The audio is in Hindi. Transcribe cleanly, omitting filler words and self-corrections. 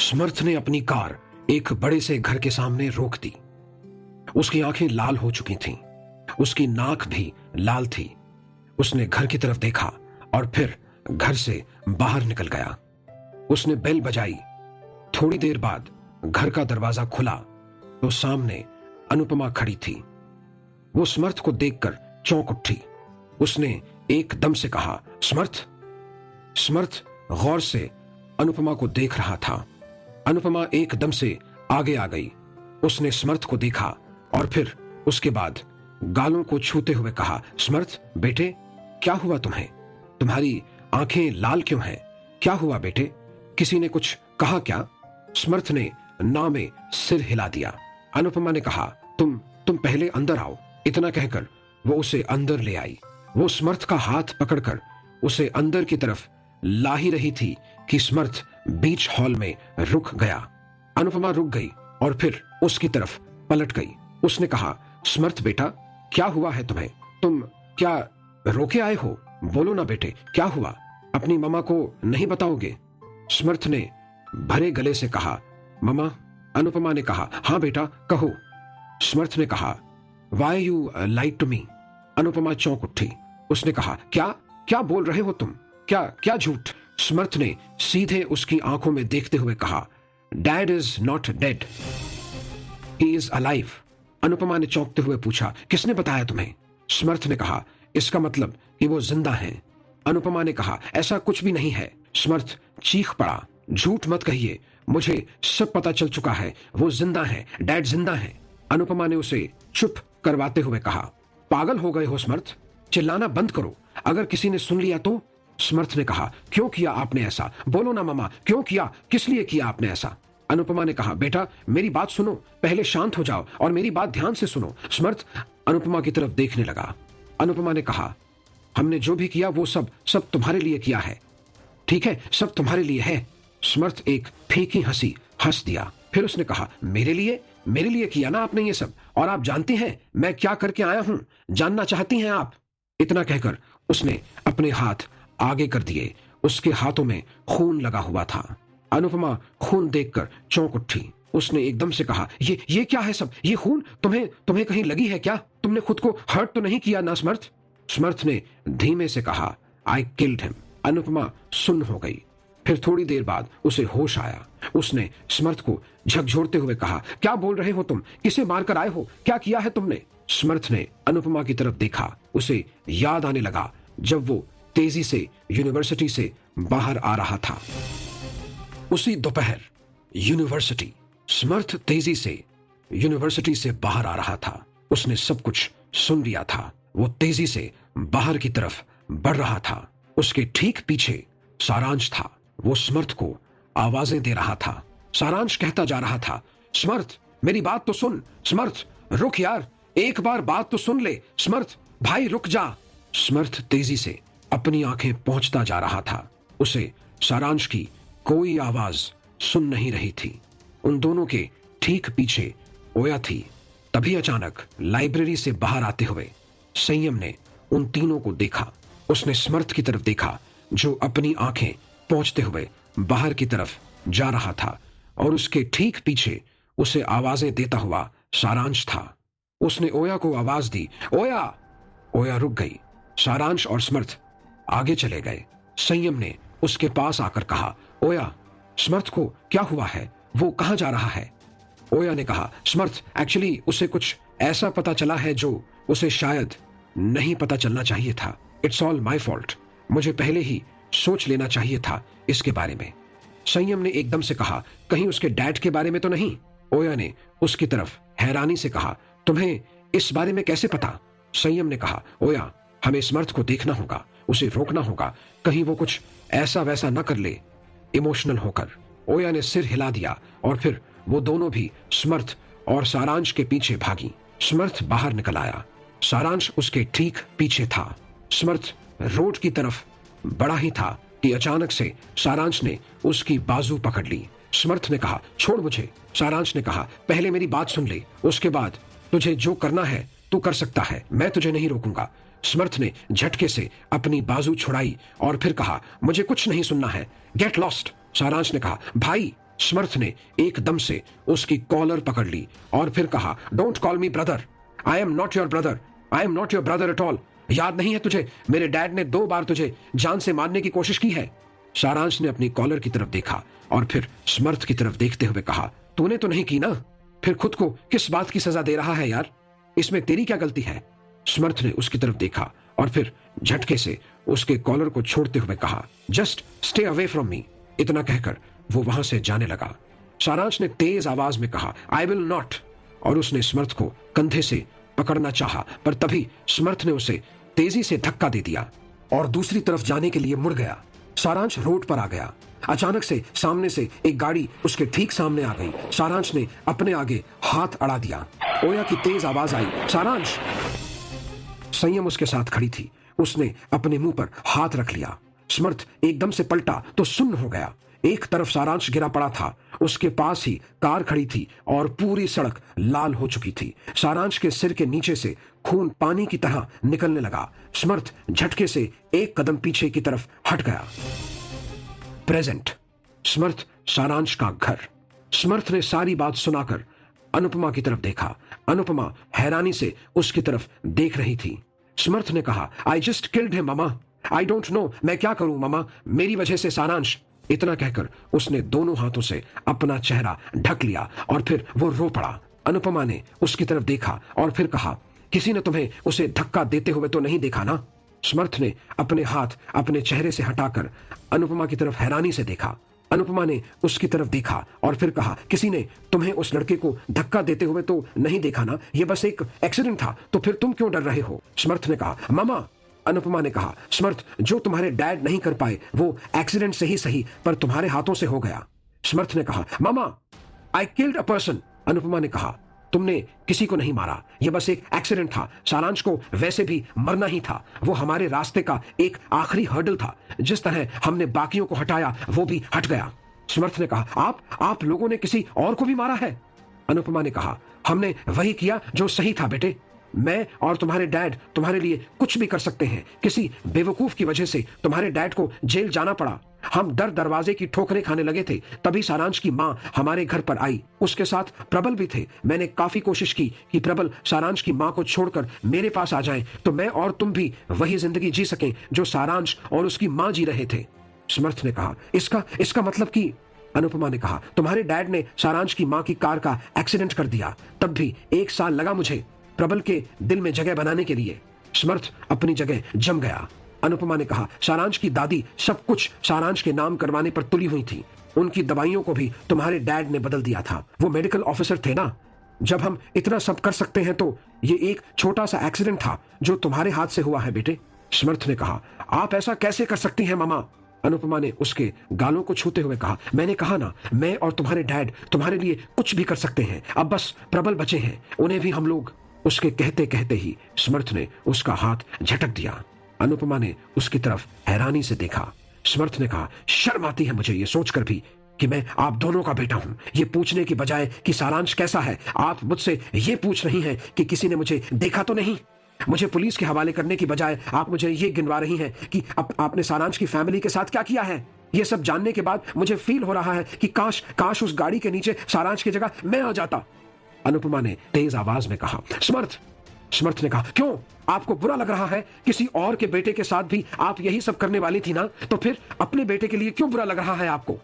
समर्थ ने अपनी कार एक बड़े से घर के सामने रोक दी। उसकी आंखें लाल हो चुकी थीं, उसकी नाक भी लाल थी। उसने घर की तरफ देखा और फिर घर से बाहर निकल गया। उसने बेल बजाई। थोड़ी देर बाद घर का दरवाजा खुला तो सामने अनुपमा खड़ी थी। वो समर्थ को देखकर चौंक उठी। उसने एकदम से कहा, समर्थ। समर्थ गौर से अनुपमा को देख रहा था। अनुपमा एकदम से आगे आ गई। उसने समर्थ को देखा और फिर उसके बाद गालों को छूते हुए कहा, समर्थ बेटे, क्या हुआ तुम्हें? तुम्हारी आंखें लाल क्यों हैं? क्या हुआ बेटे? किसी ने कुछ कहा क्या? समर्थ ने ना में सिर हिला दिया। अनुपमा ने कहा, तुम पहले अंदर आओ। इतना कहकर वो उसे अंदर ले आई। वो समर्थ का हाथ पकड़कर उसे अंदर की तरफ ला ही रही थी कि समर्थ बीच हॉल में रुक गया। अनुपमा रुक गई और फिर उसकी तरफ पलट गई। उसने कहा, समर्थ बेटा, क्या हुआ है तुम्हें? तुम क्या रोके आए हो? बोलो ना बेटे, क्या हुआ? अपनी मम्मा को नहीं बताओगे? समर्थ ने भरे गले से कहा, मम्मा। अनुपमा ने कहा, हाँ बेटा कहो। समर्थ ने कहा, why you lied to me? Anupama चौंक उठी। उसने कहा, क्या बोल रहे हो तुम? क्या झूठ? समर्थ ने सीधे उसकी आंखों में देखते हुए कहा, dad is not dead, he is alive. Anupama ने चौंकते हुए पूछा, किसने बताया तुम्हें? समर्थ ने कहा, इसका मतलब कि वो जिंदा हैं। अनुपमा ने कहा, ऐसा कुछ भी नहीं है। समर्थ चीख पड़ा, झूठ मत कहिए, मुझे सब पता चल चुका है, वो जिंदा है, डैड जिंदा है। अनुपमा ने उसे चुप करवाते हुए कहा, पागल हो गए हो समर्थ? चिल्लाना बंद करो, अगर किसी ने सुन लिया तो? समर्थ ने कहा, क्यों किया आपने ऐसा? बोलो ना मम्मा, क्यों किया? किस लिए किया आपने ऐसा? अनुपमा ने कहा, बेटा मेरी बात सुनो, पहले शांत हो जाओ और मेरी बात ध्यान से सुनो। समर्थ अनुपमा की तरफ देखने लगा। अनुपमा ने कहा, हमने जो भी किया वो सब तुम्हारे लिए किया है, ठीक है? सब तुम्हारे लिए है। समर्थ एक फीकी हंसी हंस दिया। फिर उसने कहा, मेरे लिए किया ना आपने ये सब, और आप जानती हैं मैं क्या करके आया हूं? जानना चाहती हैं आप? इतना कहकर उसने अपने हाथ आगे कर दिए। उसके हाथों में खून लगा हुआ था। अनुपमा खून देखकर चौंक उठी। उसने एकदम से कहा, ये क्या है सब? ये खून तुम्हें कहीं लगी है क्या? तुमने खुद को हर्ट तो नहीं किया ना समर्थ? समर्थ ने धीमे से कहा, आई किल्ड हिम। अनुपमा सुन्न हो गई। फिर थोड़ी देर बाद उसे होश आया। उसने समर्थ को झकझोरते हुए कहा, क्या बोल रहे हो तुम? किसे मारकर आए हो? क्या किया है तुमने? समर्थ ने अनुपमा की तरफ देखा। उसे याद आने लगा जब वो तेजी से यूनिवर्सिटी से बाहर आ रहा था। उसी दोपहर यूनिवर्सिटी। समर्थ तेजी से यूनिवर्सिटी से बाहर आ रहा था। उसने सब कुछ सुन लिया था। वो तेजी से बाहर की तरफ बढ़ रहा था। उसके ठीक पीछे सारांश था। वो समर्थ को आवाजें दे रहा था। सारांश कहता जा रहा था, समर्थ मेरी बात तो सुन। समर्थ रुक यार, एक बार बात तो सुन ले। समर्थ भाई रुक जा। समर्थ तेजी से अपनी आंखें पहुंचता जा रहा था। उसे सारांश की कोई आवाज सुन नहीं रही थी। उन दोनों के ठीक पीछे ओया थी। तभी अचानक लाइब्रेरी से बाहर आते हुए संयम ने उन तीनों को देखा। उसने समर्थ की तरफ देखा जो अपनी आंखें पहुंचते हुए बाहर की तरफ जा रहा था, और उसके ठीक पीछे उसे आवाजें देता हुआ सारांश था। उसने ओया को आवाज दी, ओया। ओया रुक गई। सारांश और समर्थ आगे चले गए। संयम ने उसके पास आकर कहा, ओया समर्थ को क्या हुआ है? वो कहां जा रहा है? ओया ने कहा, समर्थ एक्चुअली उसे कुछ ऐसा पता चला है जो उसे शायद नहीं पता चलना चाहिए था। It's all my fault. मुझे पहले ही सोच लेना चाहिए था इसके बारे में। संयम ने एकदम से कहा, कहीं उसके डैड के बारे में तो नहीं? ओया ने उसकी तरफ हैरानी से कहा, तुम्हें इस बारे में कैसे पता? संयम ने कहा, ओया हमें समर्थ को देखना होगा, उसे रोकना होगा, कहीं वो कुछ ऐसा वैसा न कर ले इमोशनल होकर। ओया ने सिर हिला दिया और फिर वो दोनों भी समर्थ और सारांश के पीछे भागी। समर्थ बाहर निकल आया। सारांश उसके ठीक पीछे था। समर्थ रोड की तरफ बढ़ा ही था कि अचानक से सारांश ने उसकी बाजू पकड़ ली। समर्थ ने कहा, छोड़ मुझे। सारांश ने कहा, पहले मेरी बात सुन ले, उसके बाद तुझे जो करना है तू कर सकता है, मैं तुझे नहीं रोकूंगा। स्मर्थ ने झटके से अपनी बाजू छुड़ाई और फिर कहा, मुझे कुछ नहीं सुनना है, गेट लॉस्ट। सारांश ने कहा, भाई। स्मर्थ ने एकदम से उसकी कॉलर पकड़ ली और फिर कहा, don't call me brother, I am not your brother, I am not your brother at all. याद नहीं है तुझे, मेरे डैड ने 2 बार तुझे जान से मारने की कोशिश की है। सारांश ने अपनी कॉलर की तरफ देखा और फिर स्मर्थ की तरफ देखते हुए कहा, तूने तो नहीं की ना, फिर खुद को किस बात की सजा दे रहा है यार, इसमें तेरी क्या गलती है। स्मर्थ ने उसकी तरफ देखा और फिर झटके से उसके कॉलर को छोड़ते हुए कहा, just stay away from me. इतना कहकर वो वहां से जाने लगा। सारांश ने तेज आवाज में कहा, आई विल नॉट, और उसने स्मर्थ को कंधे से पकड़ना चाहा, पर तभी स्मर्थ ने उसे तेजी से धक्का दे दिया और दूसरी तरफ जाने के लिए मुड़ गया। सारांश रोड पर आ गया। अचानक से सामने से एक गाड़ी उसके ठीक सामने आ गई। सारांश ने अपने आगे हाथ अड़ा दिया। ओया की तेज आवाज आई, सारांश। संयम उसके साथ खड़ी थी। उसने अपने मुंह पर हाथ रख लिया। स्मर्थ एकदम से पलटा तो सुन्न हो गया। एक तरफ सारांश गिरा पड़ा था, उसके पास ही कार खड़ी थी और पूरी सड़क लाल हो चुकी थी। सारांश के सिर के नीचे से खून पानी की तरह निकलने लगा। स्मर्थ झटके से एक कदम पीछे की तरफ हट गया। प्रेजेंट। स्मर्थ सारांश का घर। स्मर्थ ने सारी बात सुनाकर अनुपमा की तरफ देखा। अनुपमा हैरानी से उसकी तरफ देख रही थी। स्मर्थ ने कहा, I just killed him mama, I don't know, मैं क्या करूं ममा, मेरी वजह से सारांश। इतना कहकर उसने दोनों हाथों से अपना चेहरा ढक लिया और फिर वो रो पड़ा। अनुपमा ने उसकी तरफ देखा और फिर कहा, किसी ने तुम्हें उसे धक्का देते हुए तो नहीं देखा ना। स्मर्थ ने अपने हाथ अपने चेहरे से हटाकर अनुपमा की तरफ हैरानी से देखा। अनुपमा ने उसकी तरफ देखा और फिर कहा, किसी ने तुम्हें उस लड़के को धक्का देते हुए तो नहीं देखा ना, ये बस एक एक्सीडेंट था, तो फिर तुम क्यों डर रहे हो। स्मर्थ ने कहा, मामा। अनुपमा ने कहा, स्मर्थ, जो तुम्हारे डैड नहीं कर पाए वो एक्सीडेंट से ही सही पर तुम्हारे हाथों से हो गया। स्मर्थ ने कहा, मामा, I killed a person. Anupama ने कहा, तुमने किसी को नहीं मारा, यह बस एक एक्सीडेंट था। सारांश को वैसे भी मरना ही था, वो हमारे रास्ते का एक आखिरी हर्डल था। जिस तरह हमने बाकियों को हटाया वो भी हट गया। स्मर्थ ने कहा, आप लोगों ने किसी और को भी मारा है। अनुपमा ने कहा, हमने वही किया जो सही था बेटे। मैं और तुम्हारे डैड तुम्हारे लिए कुछ भी कर सकते हैं। किसी बेवकूफ की वजह से तुम्हारे डैड को जेल जाना पड़ा। हम डर दरवाजे की ठोकरें खाने लगे थे, तभी सारांश की माँ हमारे घर पर आई। उसके साथ प्रबल भी थे। मैंने काफी कोशिश की कि प्रबल सारांश की माँ को छोड़कर मेरे पास आ जाएं, तो मैं और तुम भी वही जिंदगी जी सकें जो सारांश और उसकी माँ जी रहे थे। स्मर्थ ने कहा, इसका मतलब कि। अनुपमा ने कहा, तुम्हारे डैड ने सारांश की माँ की कार का एक्सीडेंट कर दिया, तब भी 1 साल लगा मुझे प्रबल के दिल में जगह बनाने के लिए। स्मर्थ अपनी जगह जम गया। अनुपमा ने कहा, सारांश की दादी सब कुछ सारांश के नाम करवाने पर तुली हुई थी। उनकी दवाइयों को भी तुम्हारे डैड ने बदल दिया था। वो मेडिकल ऑफिसर थे ना। जब हम इतना सब कर सकते हैं तो ये एक छोटा सा एक्सीडेंट था जो तुम्हारे हाथ से हुआ है बेटे। स्मर्थ ने कहा, आप ऐसा कैसे कर सकती हैं मामा। अनुपमा ने उसके गालों को छूते हुए कहा, मैंने कहा ना, मैं और तुम्हारे डैड तुम्हारे लिए कुछ भी कर सकते हैं। अब बस प्रबल बचे हैं, उन्हें भी हम लोग। उसके कहते कहते ही स्मर्थ ने उसका हाथ झटक दिया। अनुपमा ने उसकी तरफ हैरानी से देखा। स्मर्थ ने कहा, शर्म आती है मुझे ये सोचकर भी कि मैं आप दोनों का बेटा हूं। ये पूछने की बजाय कि सारांश कैसा है, आप मुझसे ये पूछ रही हैं कि किसी ने मुझे देखा तो नहीं। मुझे पुलिस के हवाले करने की बजाय आप मुझे ये गिनवा रही हैं कि आपने सारांश की फैमिली के साथ क्या किया है। ये सब जानने के बाद मुझे फील हो रहा है कि काश उस गाड़ी के नीचे सारांश की जगह मैं आ जाता। अनुपमा ने तेज आवाज में कहा, स्मर्थ ने कहा, क्यों, आपको बुरा लग रहा है? किसी और के बेटे के साथ भी आप यही सब करने वाली थी ना, तो फिर अपने बेटे के लिए क्यों बुरा लग रहा है आपको?